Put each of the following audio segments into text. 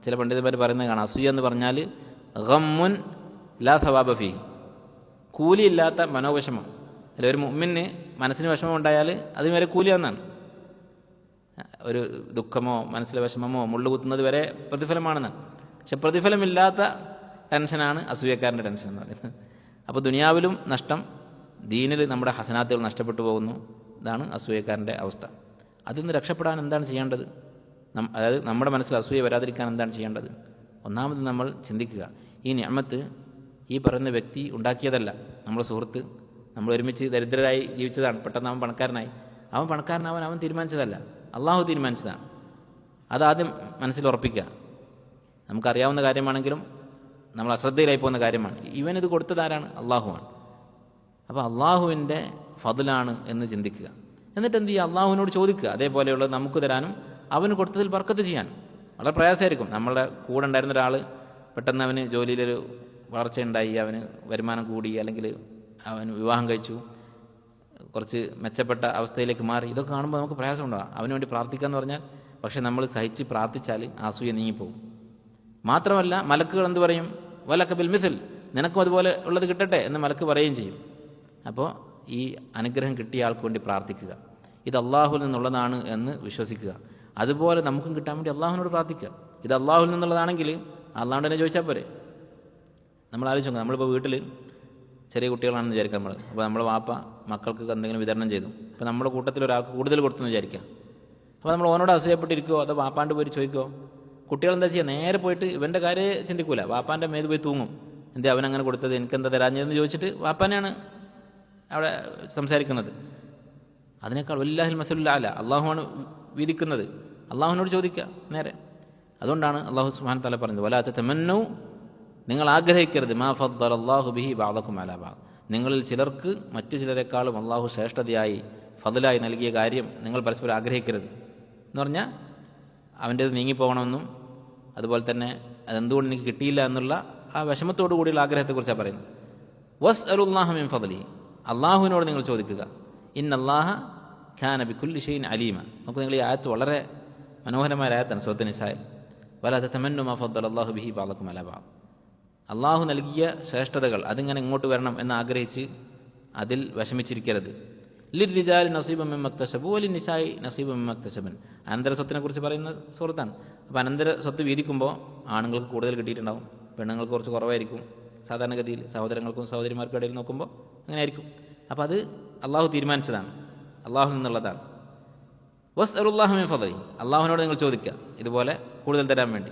ചില പണ്ഡിതന്മാർ പറയുന്നത് കാണാം, അസൂയ എന്ന് പറഞ്ഞാൽ ഗമ്മുൻ ലാ സവാബ ഫീ, കൂലിയില്ലാത്ത മനോവിഷമം. അല്ല, ഒരു മുഅ്മിന് മനസ്സിന് വിഷമം ഉണ്ടായാൽ അതിന് വരെ കൂലി എന്നാണ്. ഒരു ദുഃഖമോ മനസ്സിലെ വിഷമമോ മുള്ളു കുത്തുന്നത് വരെ പ്രതിഫലമാണെന്ന്. പക്ഷെ പ്രതിഫലമില്ലാത്ത ടെൻഷനാണ് അസൂയക്കാരൻ്റെ ടെൻഷൻ എന്ന് പറയുന്നത്. അപ്പോൾ ദുനിയാവിലും നഷ്ടം, ദീനിൽ നമ്മുടെ ഹസനാത്തുകൾ നഷ്ടപ്പെട്ടു പോകുന്നു. ഇതാണ് അസൂയക്കാരൻ്റെ അവസ്ഥ. അതിൽ നിന്ന് രക്ഷപ്പെടാൻ എന്താണ് ചെയ്യേണ്ടത്? അതായത് നമ്മുടെ മനസ്സിൽ അസൂയ വരാതിരിക്കാൻ എന്താണ് ചെയ്യേണ്ടത്? ഒന്നാമത് നമ്മൾ ചിന്തിക്കുക, ഈ നിഅമത്ത് ഈ പറയുന്ന വ്യക്തി ഉണ്ടാക്കിയതല്ല. നമ്മുടെ സുഹൃത്ത്, നമ്മൾ ഒരുമിച്ച് ദരിദ്രരായി ജീവിച്ചതാണ്, പെട്ടെന്ന് അവൻ പണക്കാരനായി. അവൻ പണക്കാരനാവാൻ അവൻ തീരുമാനിച്ചതല്ല, അള്ളാഹു തീരുമാനിച്ചതാണ്. അതാദ്യം മനസ്സിൽ ഉറപ്പിക്കുക. നമുക്കറിയാവുന്ന കാര്യമാണെങ്കിലും നമ്മൾ അശ്രദ്ധയിലായി പോകുന്ന കാര്യമാണ്. ഇവനിത് കൊടുത്തതാരാണ്? അള്ളാഹുവാണ്. അപ്പോൾ അള്ളാഹുവിൻ്റെ ഫضലാണ് എന്ന് ചിന്തിക്കുക. എന്നിട്ട് എന്ത് ചെയ്യുക? അള്ളാഹുവിനോട് ചോദിക്കുക. അതേപോലെയുള്ളത് നമുക്ക് തരാനും അവന് കൊടുത്തതിൽ ബർക്കത്ത് ചെയ്യാൻ. വളരെ പ്രയാസമായിരിക്കും. നമ്മളുടെ കൂടെ ഉണ്ടായിരുന്ന ഒരാൾ പെട്ടെന്ന് അവന് ജോലിയിലൊരു വളർച്ചയുണ്ടായി, അവന് വരുമാനം കൂടി, അല്ലെങ്കിൽ അവന് വിവാഹം കഴിച്ചു, കുറച്ച് മെച്ചപ്പെട്ട അവസ്ഥയിലേക്ക് മാറി. ഇതൊക്കെ കാണുമ്പോൾ നമുക്ക് പ്രയാസം ഉണ്ടാകും. അവന് വേണ്ടി പ്രാർത്ഥിക്കുക എന്ന് പറഞ്ഞാൽ, പക്ഷേ നമ്മൾ സഹിച്ച് പ്രാർത്ഥിച്ചാൽ അസൂയ നീങ്ങിപ്പോകും. മാത്രമല്ല മലക്കുകൾ എന്ത് പറയും? വലക ബിൽ മിഥൽ, നിനക്കും അതുപോലെ ഉള്ളത് കിട്ടട്ടെ എന്ന് മലക്ക് പറയുകയും ചെയ്യും. അപ്പോൾ ഈ അനുഗ്രഹം കിട്ടിയ ആൾക്ക് വേണ്ടി പ്രാർത്ഥിക്കുക, ഇത് അള്ളാഹുവിൽ നിന്നുള്ളതാണ് എന്ന് വിശ്വസിക്കുക. അതുപോലെ നമുക്കും കിട്ടാൻ വേണ്ടി അള്ളാഹുവിനോട് പ്രാർത്ഥിക്കുക. ഇത് അള്ളാഹുവിൽ നിന്നുള്ളതാണെങ്കിൽ അള്ളാഹുവിനെ തന്നെ ചോദിച്ചാൽ പോരെ. നമ്മൾ ആലോചിച്ച് നോക്കുക, നമ്മളിപ്പോൾ വീട്ടിൽ ചെറിയ കുട്ടികളാണെന്ന് വിചാരിക്കാം നമ്മൾ. അപ്പോൾ നമ്മളെ വാപ്പ മക്കൾക്ക് എന്തെങ്കിലും വിതരണം ചെയ്തു. അപ്പോൾ നമ്മുടെ കൂട്ടത്തിൽ ഒരാൾക്ക് കൂടുതൽ കൊടുത്തെന്ന് വിചാരിക്കുക. അപ്പോൾ നമ്മൾ ഓനോട് അസൂയപ്പെട്ടിരിക്കുമോ അതോ വാപ്പാണ്ട് പോയി ചോദിക്കുമോ? കുട്ടികളെന്താ ചെയ്യുക? നേരെ പോയിട്ട് ഇവൻ്റെ കാര്യം ചിന്തിക്കൂല, വാപ്പാൻ്റെ മേത് പോയി തൂങ്ങും. എന്തേ അവനങ്ങനെ കൊടുത്തത്, എനിക്കെന്താ തരാഞ്ഞതെന്ന് ചോദിച്ചിട്ട് വാപ്പാനെയാണ് അവിടെ സംസാരിക്കുന്നത്. അതിനേക്കാൾ വല്ലാഹിൽ മസലുൽ അല, അള്ളാഹുവാണ് വിധിക്കുന്നത്. അള്ളാഹുവിനോട് ചോദിക്കുക നേരെ. അതുകൊണ്ടാണ് അള്ളാഹു സുബ്ഹാനഹു വതആല പറഞ്ഞത്, വലാ തതമന്നൂ, നിങ്ങൾ ആഗ്രഹിക്കരുത്, മാ ഫദ്ദലല്ലാഹു ബിഹി ബഅദകും അലാ ബഅദ്, നിങ്ങളിൽ ചിലർക്ക് മറ്റു ചിലരെക്കാളും അള്ളാഹു ശ്രേഷ്ഠതയായി ഫضലായി നൽകിയ കാര്യം നിങ്ങൾ പരസ്പരം ആഗ്രഹിക്കരുത്. എന്ന് പറഞ്ഞാൽ അവൻ്റേത് നീങ്ങിപ്പോകണമെന്നും അതുപോലെ തന്നെ അതെന്തുകൊണ്ട് എനിക്ക് കിട്ടിയില്ല എന്നുള്ള ആ വിഷമത്തോടു കൂടിയുള്ള ആഗ്രഹത്തെക്കുറിച്ചാണ് പറയുന്നത്. വസ്അലുല്ലാഹ മിൻ ഫضലിഹി, അള്ളാഹുവിനോട് നിങ്ങൾ ചോദിക്കുക. ഇന്നല്ലാഹ ഖാന ബികുല്ലി ഷൈഇൻ അലീമ. നമുക്ക് നിങ്ങൾ ഈ ആയത്ത് വളരെ മനോഹരമായ ആയത്താണ് സൂറത്തുൻ നിസായിൽ. വലാ തതമന്നു മാ ഫദ്ദലല്ലാഹു ബിഹി ബഅദകും അലാ ബഅദ്, അള്ളാഹു നൽകിയ ശ്രേഷ്ഠതകൾ അതിങ്ങനെ ഇങ്ങോട്ട് വരണം എന്ന് ആഗ്രഹിച്ച് അതിൽ വിഷമിച്ചിരിക്കരുത്. ലിർരിജാലി നസീബും മിമ്മ ഇക്തസബു വലിന്നിസാഇ നസീബും മിമ്മ ഇക്തസബൻ, അനന്തര സ്വത്തിനെ കുറിച്ച് പറയുന്ന സൂറത്താണ്. അപ്പോൾ അനന്തര സ്വത്ത് വീതിക്കുമ്പോൾ ആണുങ്ങൾക്ക് കൂടുതൽ കിട്ടിയിട്ടുണ്ടാവും, പെണ്ണുങ്ങൾക്ക് കുറച്ച് കുറവായിരിക്കും. സാധാരണഗതിയിൽ സഹോദരങ്ങൾക്കും സഹോദരിമാർക്കും ഇടയിൽ നോക്കുമ്പോൾ അങ്ങനെ ആയിരിക്കും. അപ്പോൾ അത് അള്ളാഹു തീരുമാനിച്ചതാണ്, അള്ളാഹു നിന്നുള്ളതാണ്. വസ്അലുല്ലാഹ മിൻ ഫദ്ലിഹി, അള്ളാഹുവിനോട് നിങ്ങൾ ചോദിക്കുക ഇതുപോലെ കൂടുതൽ തരാൻ വേണ്ടി.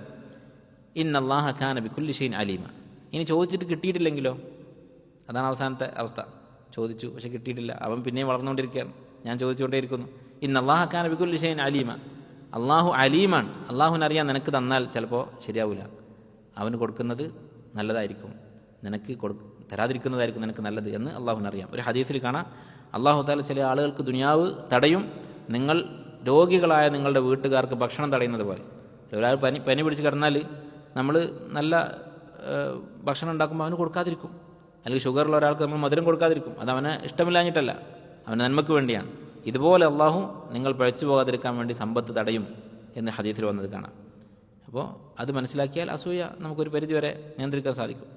ഇന്നല്ലാഹ ഖാന ബികുല്ലി ഷൈഇൻ അലീമ. ഇനി ചോദിച്ചിട്ട് കിട്ടിയിട്ടില്ലെങ്കിലോ? അതാണ് അവസാനത്തെ അവസ്ഥ. ചോദിച്ചു പക്ഷെ കിട്ടിയിട്ടില്ല, അവൻ പിന്നെയും വളർന്നുകൊണ്ടിരിക്കുകയാണ്, ഞാൻ ചോദിച്ചുകൊണ്ടേയിരിക്കുന്നു. ഇന്നല്ലാഹ ഖാന ബികുല്ലി ഷൈഇൻ അലീമ, അള്ളാഹു അലീമാണ്. അള്ളാഹുവിനറിയാം നിനക്ക് തന്നാൽ ചിലപ്പോൾ ശരിയാവില്ല, അവന് കൊടുക്കുന്നത് നല്ലതായിരിക്കും, നിനക്ക് തരാതിരിക്കുന്നതായിരിക്കും നിനക്ക് നല്ലത് എന്ന് അള്ളാഹുവിനറിയാം. ഒരു ഹദീസിൽ കാണാം, അള്ളാഹു തആല ചില ആളുകൾക്ക് ദുനിയാവ് തടയും, നിങ്ങൾ രോഗികളായ നിങ്ങളുടെ വീട്ടുകാർക്ക് ഭക്ഷണം തടയുന്നത് പോലെ. ഒരാൾ പനി പിടിച്ച് കിടന്നാൽ നമ്മൾ നല്ല ഭക്ഷണം ഉണ്ടാക്കുമ്പോൾ അവന് കൊടുക്കാതിരിക്കും. അല്ലെങ്കിൽ ഷുഗറുള്ള ഒരാൾക്ക് നമ്മൾ മധുരം കൊടുക്കാതിരിക്കും. അത് അവന് ഇഷ്ടമില്ലാഞ്ഞിട്ടല്ല, അവന് നന്മയ്ക്ക് വേണ്ടിയാണ്. ഇതുപോലെ അള്ളാഹു നിങ്ങൾ പഴച്ചു പോകാതിരിക്കാൻ വേണ്ടി സമ്പത്ത് തടയും എന്ന് ഹദീസിൽ വന്നത് കാണാം. അപ്പോൾ അത് മനസ്സിലാക്കിയാൽ അസൂയ നമുക്കൊരു പരിധിവരെ നിയന്ത്രിക്കാൻ സാധിക്കും.